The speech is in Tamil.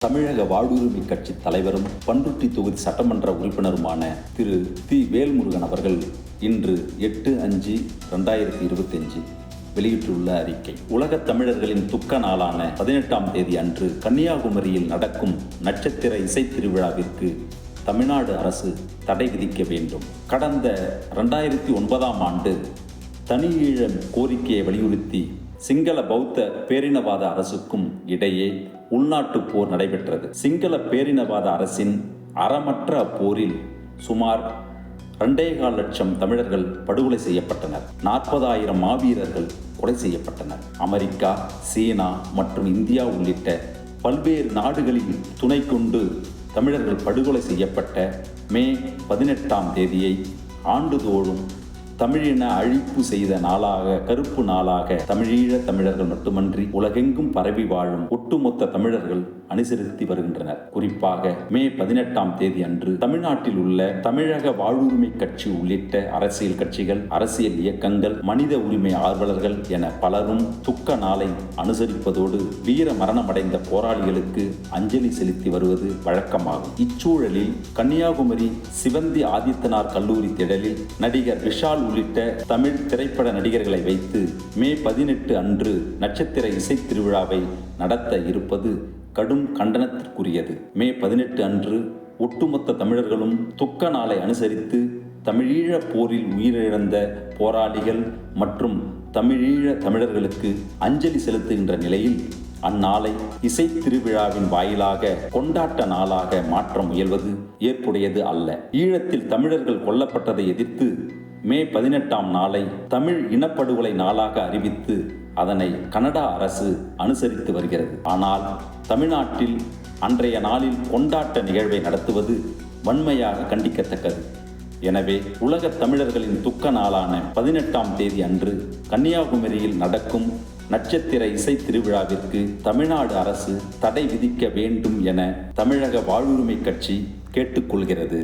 தமிழக வாழ்வுரிமை கட்சி தலைவரும் பண்ருட்டி தொகுதி சட்டமன்ற உறுப்பினருமான திரு வேல்முருகன் அவர்கள் இன்று 8/5/2025 வெளியிட்டுள்ள அறிக்கை. உலகத் தமிழர்களின் துக்க நாளான 18ஆம் தேதி அன்று கன்னியாகுமரியில் நடக்கும் நட்சத்திர இசை திருவிழாவிற்கு தமிழ்நாடு அரசு தடை விதிக்க வேண்டும். கடந்த 2009ஆம் ஆண்டு தனியீழ கோரிக்கையை வலியுறுத்தி சிங்கள பௌத்த பேரினவாத அரசுக்கும் இடையே உள்நாட்டு போர் நடைபெற்றது. சிங்கள பேரினவாத அரசின் அறமற்ற அப்போரில் சுமார் 2.25 லட்சம் தமிழர்கள் படுகொலை செய்யப்பட்டனர். 40,000 மாவீரர்கள் கொலை செய்யப்பட்டனர். அமெரிக்கா, சீனா மற்றும் இந்தியா உள்ளிட்ட பல்வேறு நாடுகளின் துணை கொண்டு தமிழர்கள் படுகொலை செய்யப்பட்ட மே 18ஆம் தேதியை ஆண்டுதோறும் தமிழின அழிப்பு செய்த நாளாக, கருப்பு நாளாக தமிழீழ தமிழர்கள் மட்டுமன்றி உலகெங்கும் பரவி வாழும் ஒட்டுமொத்த தமிழர்கள் அனுசரித்து வருகின்றனர். குறிப்பாக மே 18ஆம் தேதி அன்று தமிழ்நாட்டில் உள்ள தமிழக வாழ்வுரிமை கட்சி உள்ளிட்ட அரசியல் கட்சிகள், அரசியல் இயக்கங்கள், மனித உரிமை ஆர்வலர்கள் என பலரும் துக்க நாளை அனுசரிப்பதோடு வீர மரணமடைந்த போராளிகளுக்கு அஞ்சலி செலுத்தி வருவது வழக்கமாகும். இச்சூழலில் கன்னியாகுமரி சிவந்தி ஆதித்தனார் கல்லூரி திடலில் நடிகர் விஷால் உள்ளிட்ட தமிழ் திரைப்பட நடிகர்களை வைத்து மே 18 அன்று நட்சத்திர இசை திருவிழாவை நடத்த இருப்பது கடும் கண்டனத்திற்குரியது. மே 18 அன்று ஒட்டுமொத்த தமிழர்களும் துக்க நாளை அனுசரித்து தமிழீழ போரில் உயிரிழந்த போராளிகள் மற்றும் தமிழீழ தமிழர்களுக்கு அஞ்சலி செலுத்துகின்ற நிலையில் அந்நாளை இசை திருவிழாவின் வாயிலாக கொண்டாட்ட நாளாக மாற்ற முயல்வது ஏற்புடையது அல்ல. ஈழத்தில் தமிழர்கள் கொல்லப்பட்டதை எதிர்த்து மே 18ஆம் நாளை தமிழ் இனப்படுகொலை நாளாக அறிவித்து அதனை கனடா அரசு அனுசரித்து வருகிறது. ஆனால் தமிழ்நாட்டில் அன்றைய நாளில் கொண்டாட்ட நிகழ்வை நடத்துவது வன்மையாக கண்டிக்கத்தக்கது. எனவே உலக தமிழர்களின் துக்க நாளான 18ஆம் தேதி அன்று கன்னியாகுமரியில் நடக்கும் நட்சத்திர இசை திருவிழாவிற்கு தமிழ்நாடு அரசு தடை விதிக்க வேண்டும் என தமிழக வாழ்வுரிமை கட்சி கேட்டுக்கொள்கிறது.